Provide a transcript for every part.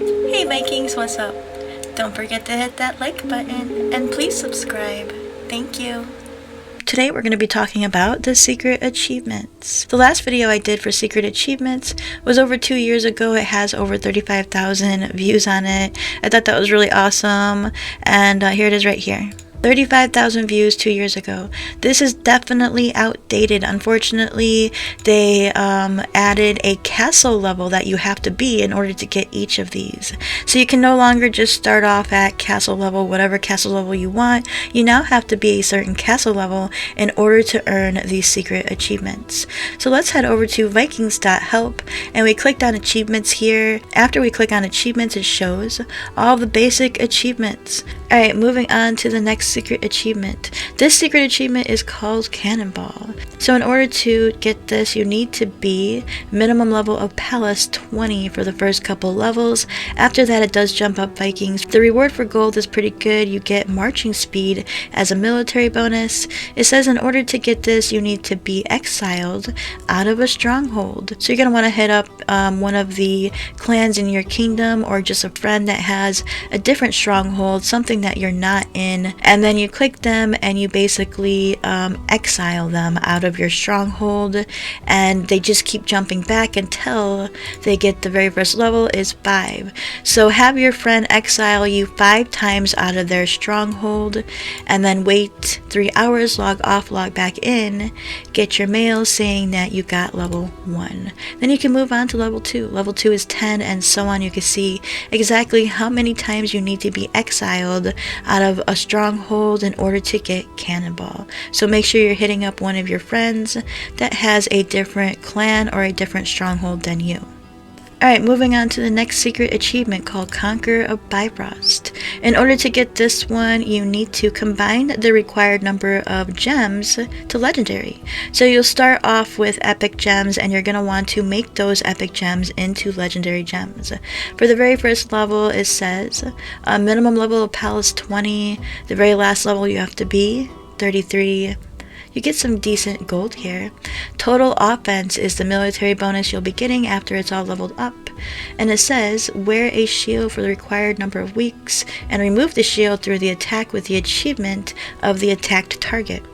Hey Vikings, what's up? Don't forget to hit that like button and please subscribe. Thank you. Today we're going to be talking about the secret achievements. The last video I did for secret achievements was over 2 years ago. It has over 35,000 views on it. I thought that was really awesome, and here it is right here. 35,000 views 2 years ago. This is definitely outdated. Unfortunately, they added a castle level that you have to be in order to get each of these. So you can no longer just start off at castle level, whatever castle level you want. You now have to be a certain castle level in order to earn these secret achievements. So let's head over to vikings.help, and we clicked on achievements here. After we click on achievements, it shows all the basic achievements. Alright, moving on to the next secret achievement. This secret achievement is called Cannonball. So in order to get this, you need to be minimum level of Palace 20 for the first couple levels. After that, it does jump up Vikings. The reward for gold is pretty good. You get marching speed as a military bonus. It says in order to get this, you need to be exiled out of a stronghold. So you're going to want to hit up one of the clans in your kingdom, or just a friend that has a different stronghold, something that you're not in, and then you click them and you basically exile them out of your stronghold, and they just keep jumping back until they get the very first level is 5. So have your friend exile you 5 times out of their stronghold, and then wait 3 hours, log off, log back in, get your mail saying that you got level 1. Then you can move on to level 2. Level 2 is 10, and so on. You can see exactly how many times you need to be exiled out of a stronghold in order to get Cannonball. So make sure you're hitting up one of your friends that has a different clan or a different stronghold than you. Alright, moving on to the next secret achievement called Conqueror of Bifrost. In order to get this one, you need to combine the required number of gems to legendary. So you'll start off with epic gems, and you're going to want to make those epic gems into legendary gems. For the very first level, it says a minimum level of Palace 20. The very last level you have to be 33. You get some decent gold here. Total offense is the military bonus you'll be getting after it's all leveled up. And it says, wear a shield for the required number of weeks, and remove the shield through the attack with the achievement of the attacked target.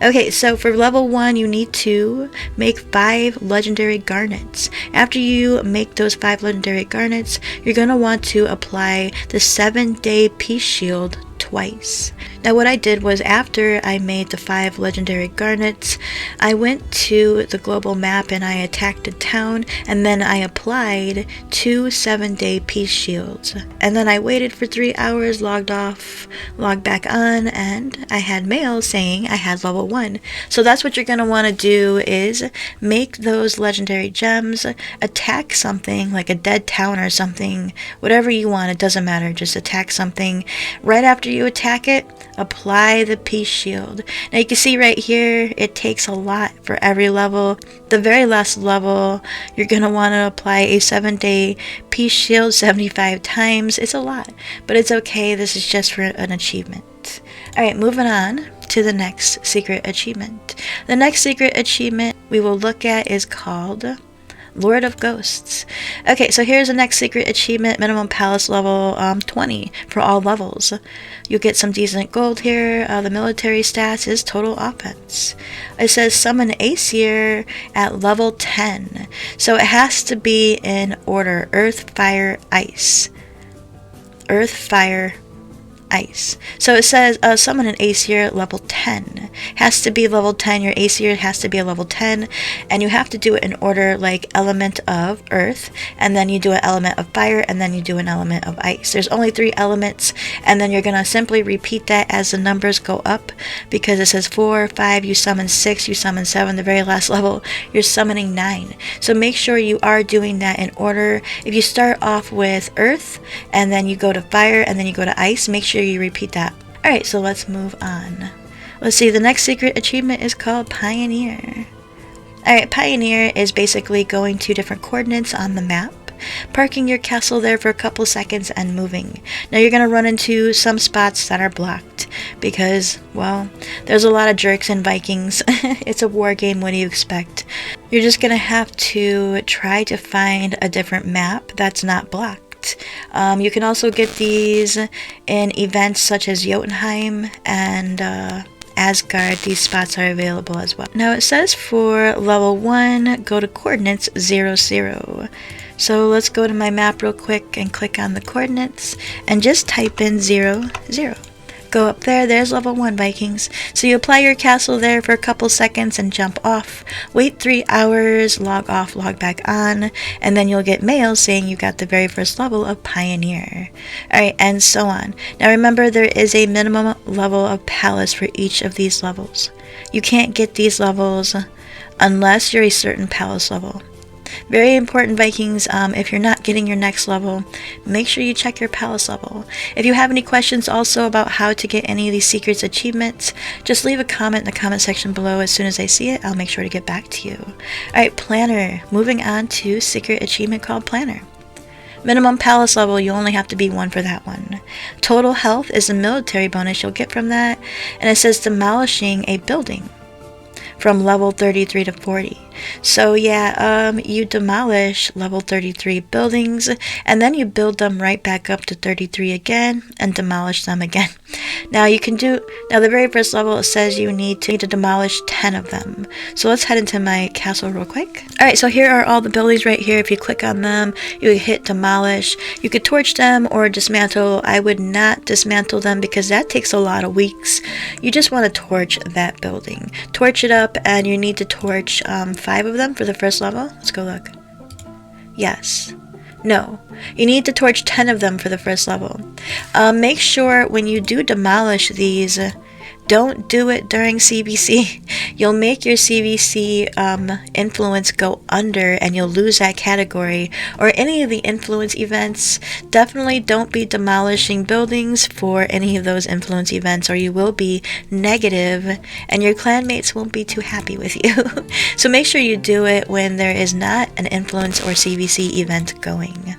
Okay, so for level 1, you need to make 5 legendary garnets. After you make those 5 legendary garnets, you're going to want to apply the 7-day peace shield twice. Now what I did was, after I made the 5 legendary garnets, I went to the global map and I attacked a town, and then I applied 2 7-day peace shields. And then I waited for 3 hours, logged off, logged back on, and I had mail saying I had level 1. So that's what you're going to want to do, is make those legendary gems, attack something like a dead town or something, whatever you want, it doesn't matter, just attack something. Right after you attack it, apply the peace shield. Now you can see right here, it takes a lot for every level. The very last level, you're going to want to apply a 7-day peace shield 75 times. It's a lot, but it's okay. This is just for an achievement. Alright, moving on to the next secret achievement. The next secret achievement we will look at is called Lord of Ghosts. Okay, so here's the next secret achievement, minimum palace level 20 for all levels. You'll get some decent gold here. The military stats is total offense. It says summon Aesir at level 10. So it has to be in order: Earth, Fire, Ice. Earth, Fire, Ice. So it says summon an Aesir level 10. Has to be level 10. Your Aesir has to be a level 10, and you have to do it in order, like element of earth, and then you do an element of fire, and then you do an element of ice. There's only 3 elements, and then you're going to simply repeat that as the numbers go up, because it says 4, 5, you summon 6, you summon 7, the very last level you're summoning 9. So make sure you are doing that in order. If you start off with earth, and then you go to fire, and then you go to ice, make sure you repeat that. Alright, so let's move on. Let's see, the next secret achievement is called Pioneer. Alright, Pioneer is basically going to different coordinates on the map, parking your castle there for a couple seconds and moving. Now you're going to run into some spots that are blocked because, well, there's a lot of jerks in Vikings. It's a war game, what do you expect? You're just going to have to try to find a different map that's not blocked. it. You can also get these in events such as Jotunheim and Asgard. These spots are available as well. Now it says for level 1, go to coordinates 0, 0. So let's go to my map real quick and click on the coordinates and just type in 0, 0. Go up there, there's level 1 Vikings. So you apply your castle there for a couple seconds and jump off. Wait 3 hours, log off, log back on, and then you'll get mail saying you got the very first level of Pioneer. Alright, and so on. Now remember, there is a minimum level of palace for each of these levels. You can't get these levels unless you're a certain palace level. Very important, Vikings, if you're not getting your next level, make sure you check your palace level. If you have any questions also about how to get any of these secrets achievements, just leave a comment in the comment section below. As soon as I see it, I'll make sure to get back to you. Alright, Planner. Moving on to secret achievement called Planner. Minimum palace level, you only have to be 1 for that one. Total health is a military bonus you'll get from that, and it says demolishing a building from level 33 to 40. So yeah, you demolish level 33 buildings and then you build them right back up to 33 again and demolish them again. Now the very first level, it says you need to demolish 10 of them. So let's head into my castle real quick. Alright, so here are all the buildings right here. If you click on them, you hit demolish. You could torch them or dismantle. I would not dismantle them because that takes a lot of weeks. You just want to torch that building. Torch it up, and you need to torch 5 of them for the first level. Let's go look. Yes. No. You need to torch 10 of them for the first level. Make sure when you do demolish these, don't do it during CBC. You'll make your CBC influence go under and you'll lose that category. Or any of the influence events. Definitely don't be demolishing buildings for any of those influence events, or you will be negative and your clanmates won't be too happy with you. So make sure you do it when there is not an influence or CBC event going.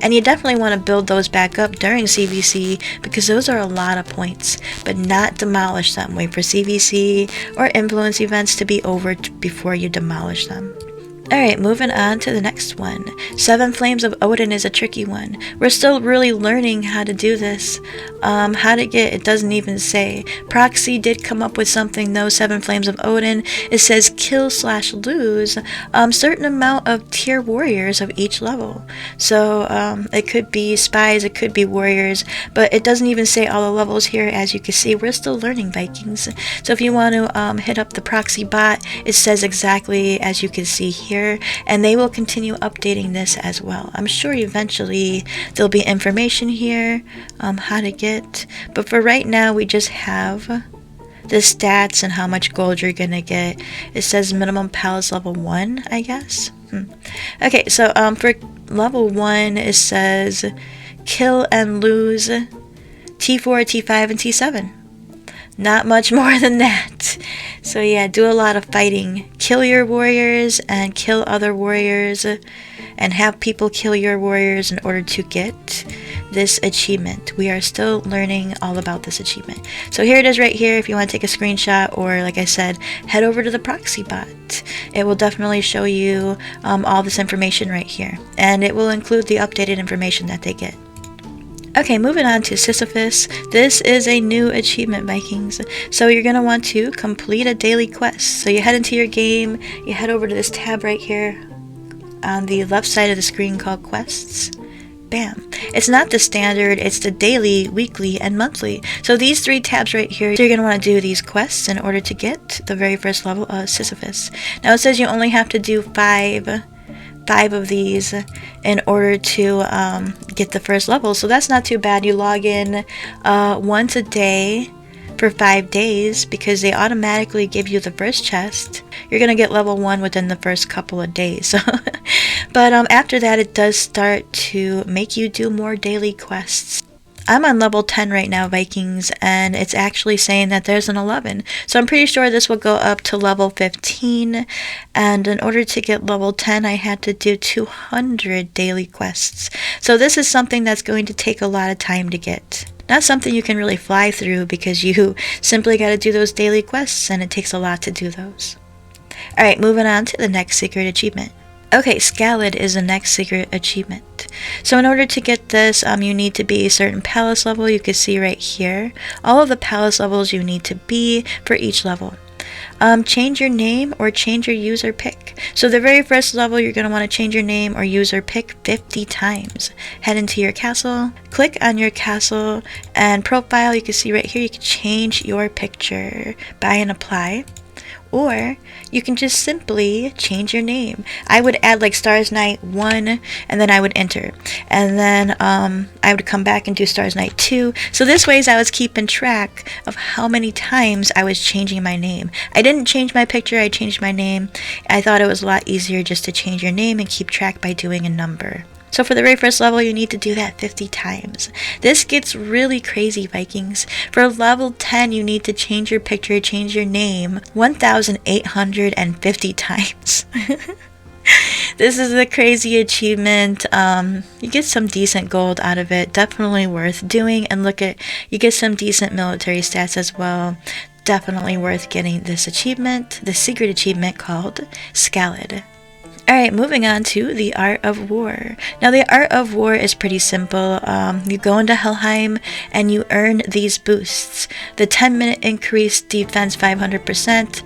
And you definitely want to build those back up during CVC because those are a lot of points, but not demolish them. Wait for CVC or influence events to be over before you demolish them. Alright, moving on to the next one. 7 Flames of Odin is a tricky one. We're still really learning how to do this. How to get, it doesn't even say. Proxy did come up with something though, 7 Flames of Odin. It says kill/lose certain amount of tier warriors of each level. So it could be spies, it could be warriors, but it doesn't even say all the levels here. As you can see, we're still learning, Vikings. So if you want to hit up the proxy bot, it says exactly as you can see here. And they will continue updating this as well. I'm sure eventually there'll be information here how to get, but for right now we just have the stats and how much gold you're gonna get. It says minimum palace level 1, I guess. Okay, so for level 1 it says kill and lose T4, T5, and T7. Not much more than that. So yeah, do a lot of fighting. Kill your warriors and kill other warriors and have people kill your warriors in order to get this achievement. We are still learning all about this achievement. So here it is right here if you want to take a screenshot, or like I said, head over to the proxy bot. It will definitely show you all this information right here. And it will include the updated information that they get. Okay, moving on to Sisyphus. This is a new achievement, Vikings. So you're going to want to complete a daily quest. So you head into your game, you head over to this tab right here on the left side of the screen called Quests. Bam. It's not the standard, it's the daily, weekly, and monthly. So these 3 tabs right here, you're going to want to do these quests in order to get the very first level of Sisyphus. Now it says you only have to do 5 of these in order to get the first level, so that's not too bad. You log in once a day for 5 days because they automatically give you the first chest. You're gonna get level 1 within the first couple of days. But after that it does start to make you do more daily quests. I'm on level 10 right now, Vikings, and it's actually saying that there's an 11. So I'm pretty sure this will go up to level 15. And in order to get level 10, I had to do 200 daily quests. So this is something that's going to take a lot of time to get. Not something you can really fly through because you simply got to do those daily quests, and it takes a lot to do those. Alright, moving on to the next secret achievement. Okay, Skald is the next secret achievement. So in order to get this, you need to be a certain palace level. You can see right here all of the palace levels you need to be for each level. Change your name or change your user pick. So the very first level, you're going to want to change your name or user pick 50 times. Head into your castle, click on your castle, and profile. You can see right here, you can change your picture by and apply. Or you can just simply change your name. I would add like Stars Night 1 and then I would enter. And then I would come back and do Stars Night 2. So this way I was keeping track of how many times I was changing my name. I didn't change my picture, I changed my name. I thought it was a lot easier just to change your name and keep track by doing a number. So for the very first level, you need to do that 50 times. This gets really crazy, Vikings. For level 10, you need to change your picture, change your name 1,850 times. This is a crazy achievement. You get some decent gold out of it. Definitely worth doing. And look at, you get some decent military stats as well. Definitely worth getting this achievement, the secret achievement called Skald. Alright, moving on to the Art of War. Now the Art of War is pretty simple. You go into Helheim and you earn these boosts. The 10-minute increase defense 500%,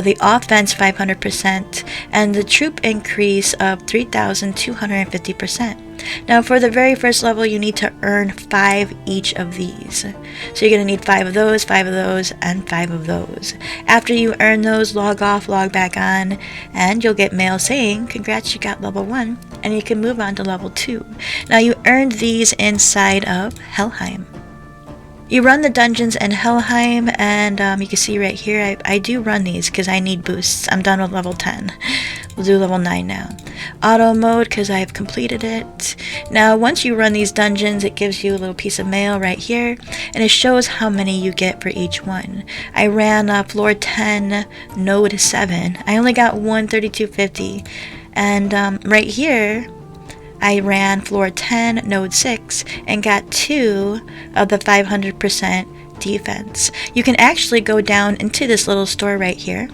the offense 500%, and the troop increase of 3,250%. Now for the very first level, you need to earn 5 each of these. So you're going to need 5 of those, 5 of those, and 5 of those. After you earn those, log off, log back on, and you'll get mail saying, congrats, you got level 1, and you can move on to level 2. Now you earned these inside of Helheim. You run the dungeons in Helheim, and you can see right here, I do run these because I need boosts. I'm done with level 10. We'll do level 9 now. Auto mode because I have completed it. Now once you run these dungeons, it gives you a little piece of mail right here, and it shows how many you get for each one. I ran floor 10, node 7. I only got 132.50, and right here, I ran floor 10, node 6, and got 2 of the 500% defense. You can actually go down into this little store right here,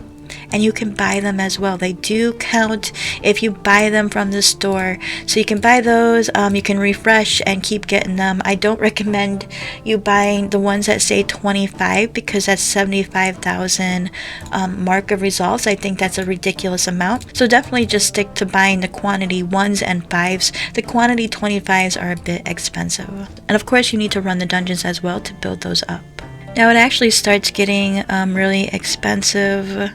and you can buy them as well. They do count if you buy them from the store. So you can buy those, you can refresh and keep getting them. I don't recommend you buying the ones that say 25 because that's 75,000 mark of results. I think that's a ridiculous amount. So definitely just stick to buying the quantity 1s and 5s. The quantity 25s are a bit expensive. And of course you need to run the dungeons as well to build those up. Now it actually starts getting really expensive.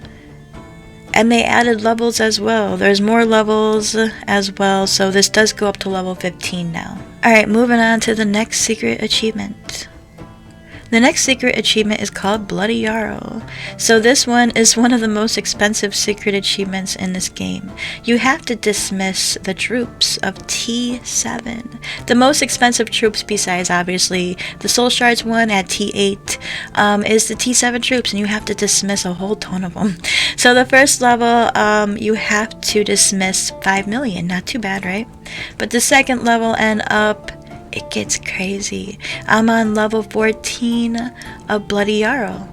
And they added levels as well. There's more levels as well, so this does go up to level 15 now. Alright, moving on to the next secret achievement. The next secret achievement is called Bloody Jarl. So this one is one of the most expensive secret achievements in this game. You have to dismiss the troops of T7. The most expensive troops besides obviously the Soul Shards one at T8 is the T7 troops, and you have to dismiss a whole ton of them. So the first level you have to dismiss 5 million. Not too bad, right? But the second level and up, it gets crazy. I'm on level 14 of Bloody Jarl.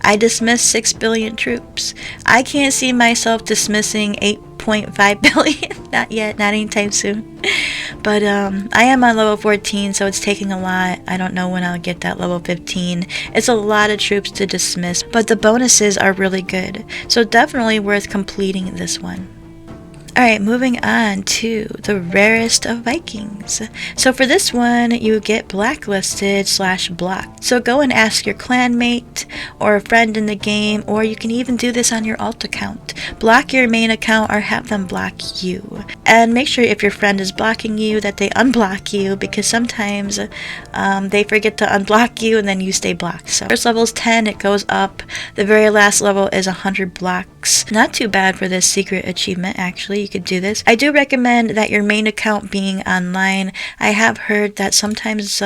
I dismissed 6 billion troops. I can't see myself dismissing 8.5 billion. Not yet, not anytime soon. But I am on level 14, so it's taking a lot. I don't know when I'll get that level 15. It's a lot of troops to dismiss, but the bonuses are really good. So definitely worth completing this one. Alright, moving on to the Rarest of Vikings. So for this one, you get blacklisted/blocked. So go and ask your clanmate or a friend in the game, or you can even do this on your alt account. Block your main account or have them block you. And make sure if your friend is blocking you that they unblock you, because sometimes they forget to unblock you and then you stay blocked. So first level is 10, it goes up. The very last level is 100 blocks. Not too bad for this secret achievement actually. You could do this. I do recommend that your main account being online. I have heard that sometimes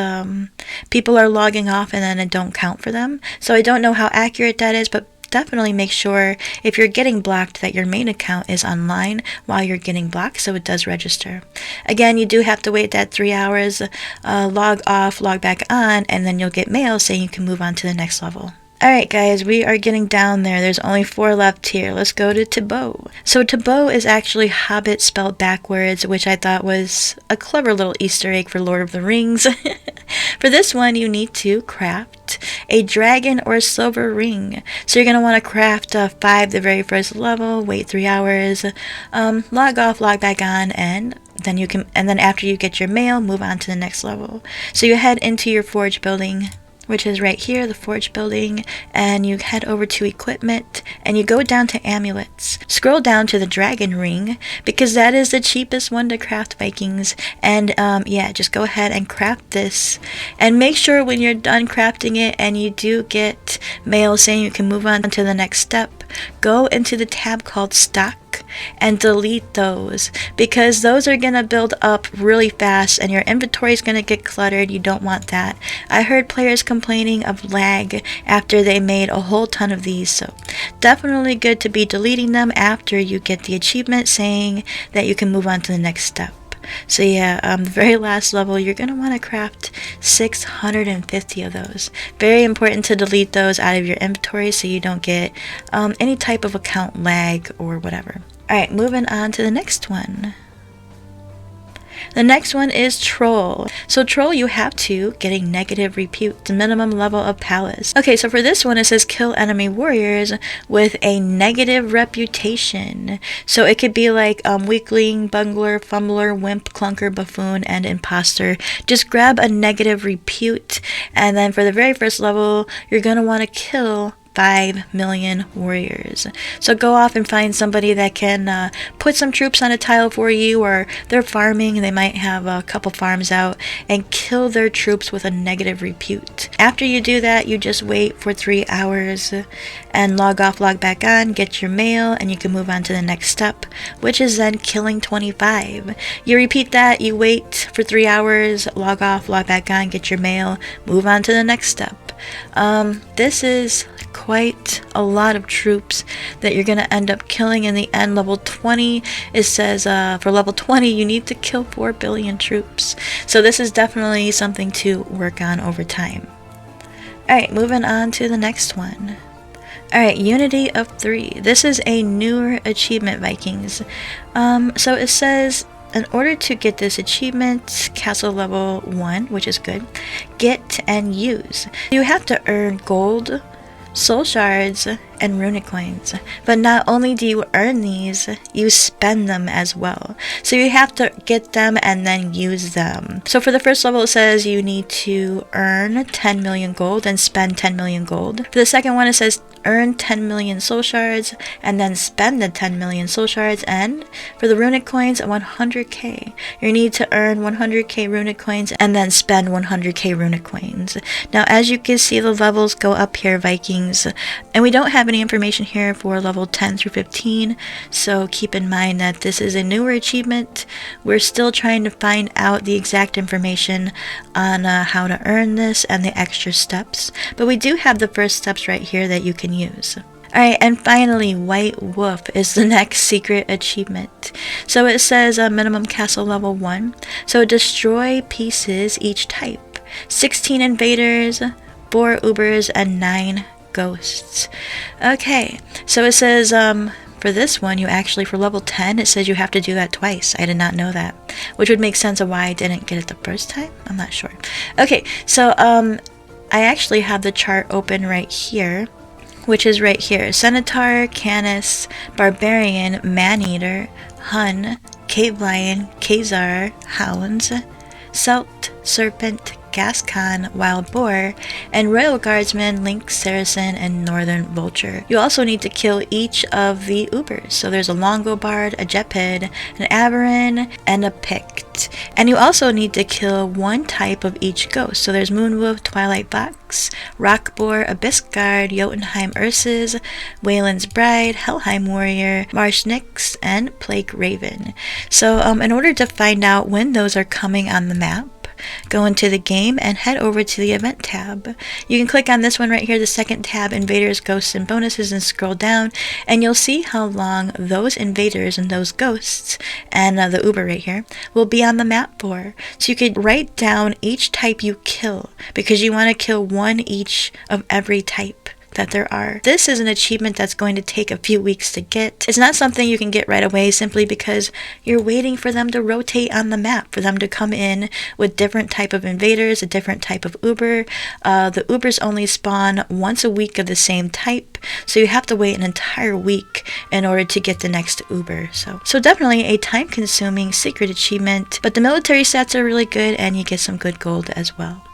people are logging off and then it don't count for them. So I don't know how accurate that is, but definitely make sure if you're getting blocked that your main account is online while you're getting blocked, so it does register. Again, you do have to wait that 3 hours, log off, log back on, and then you'll get mail saying you can move on to the next level. Alright guys, we are getting down there. There's only 4 left here. Let's go to Tibboh. So Tibboh is actually Hobbit spelled backwards, which I thought was a clever little Easter egg for Lord of the Rings. For this one, you need to craft a dragon or silver ring. So you're going to want to craft 5 the very first level, wait 3 hours, log off, log back on, and then after you get your mail, move on to the next level. So you head into your forge building, which is right here, the forge building, and you head over to equipment, and you go down to amulets. Scroll down to the dragon ring, because that is the cheapest one to craft, Vikings, and yeah, just go ahead and craft this, and make sure when you're done crafting it, and you do get mail saying you can move on to the next step, go into the tab called stock, and delete those, because those are gonna build up really fast and your inventory is gonna get cluttered. You don't want that. I heard players complaining of lag after they made a whole ton of these, so definitely good to be deleting them after you get the achievement saying that you can move on to the next step. So yeah, the very last level, you're going to want to craft 650 of those. Very important to delete those out of your inventory so you don't get any type of account lag or whatever. Alright, moving on to the next one. The next one is Troll. So Troll, you have to get a negative repute, the minimum level of Palace. Okay, so for this one, it says kill enemy warriors with a negative reputation. So it could be like weakling, bungler, fumbler, wimp, clunker, buffoon, and imposter. Just grab a negative repute, and then for the very first level, you're going to want to kill 5 million warriors. So go off and find somebody that can put some troops on a tile for you, or they're farming and they might have a couple farms out, and kill their troops with a negative repute. After you do that, you just wait for 3 hours and log off, log back on, get your mail, and you can move on to the next step, which is then killing 25. You repeat that, you wait for 3 hours, log off, log back on, get your mail, move on to the next step. This is quite a lot of troops that you're going to end up killing in the end. Level 20, it says for level 20 you need to kill 4 billion troops. So this is definitely something to work on over time. Alright, moving on to the next one. Alright, Unity of 3. This is a newer achievement, Vikings. So it says, in order to get this achievement, castle level 1, which is good, get and use. You have to earn gold, soul shards, and runic coins. But not only do you earn these, you spend them as well. So you have to get them and then use them. So for the first level, it says you need to earn 10 million gold and spend 10 million gold. For the second one, it says earn 10 million soul shards and then spend the 10 million soul shards, and for the runic coins, 100k. You need to earn 100k runic coins and then spend 100k runic coins. Now as you can see, the levels go up here, Vikings, and we don't have any information here for level 10 through 15, so keep in mind that this is a newer achievement. We're still trying to find out the exact information on how to earn this and the extra steps, but we do have the first steps right here that you can use. Alright, and finally, White Wolf is the next secret achievement. So it says minimum castle level 1. So destroy pieces each type. 16 invaders, 4 ubers, and 9 ghosts. Okay, so it says for this one, you actually, for level 10, it says you have to do that twice. I did not know that, which would make sense of why I didn't get it the first time. I'm not sure. Okay, so I actually have the chart open right here, which is right here. Centaur, Canis, Barbarian, Maneater, Hun, Cave Lion, Khazar, Hounds, Celt, Serpent, Gascon, Wild Boar, and Royal Guardsman, Lynx, Saracen, and Northern Vulture. You also need to kill each of the Ubers. So there's a Longobard, a Gepid, an Aberin, and a Pict. And you also need to kill 1 type of each ghost. So there's Moonwolf, Twilight Fox, Rockboar, Abyss Guard, Jotunheim Ursus, Wayland's Bride, Helheim Warrior, Marsh Nyx, and Plague Raven. So in order to find out when those are coming on the map, go into the game and head over to the event tab. You can click on this one right here, the second tab, invaders, ghosts, and bonuses, and scroll down, and you'll see how long those invaders and those ghosts and the Uber right here will be on the map for. So you could write down each type you kill, because you want to kill 1 each of every type that there are. This is an achievement that's going to take a few weeks to get. It's not something you can get right away simply because you're waiting for them to rotate on the map, for them to come in with different type of invaders, a different type of Uber. The Ubers only spawn once a week of the same type, so you have to wait an entire week in order to get the next Uber. So definitely a time-consuming secret achievement, but the military stats are really good and you get some good gold as well.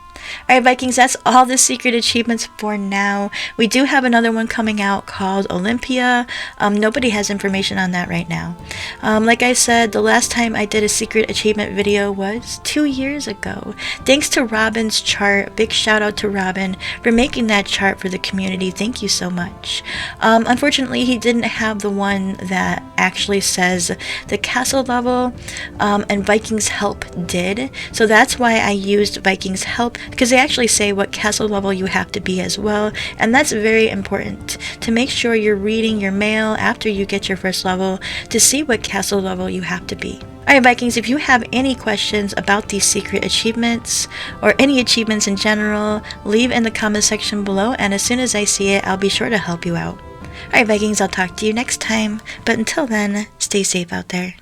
Alright Vikings, that's all the secret achievements for now. We do have another one coming out called Olympia. Nobody has information on that right now. Like I said, the last time I did a secret achievement video was 2 years ago. Thanks to Robin's chart. Big shout out to Robin for making that chart for the community. Thank you so much. Unfortunately, he didn't have the one that actually says the castle level, and Vikings Help did. So that's why I used Vikings Help, because they actually say what castle level you have to be as well, and that's very important to make sure you're reading your mail after you get your first level to see what castle level you have to be. Alright Vikings, if you have any questions about these secret achievements or any achievements in general, leave in the comment section below, and as soon as I see it, I'll be sure to help you out. Alright Vikings, I'll talk to you next time, but until then, stay safe out there.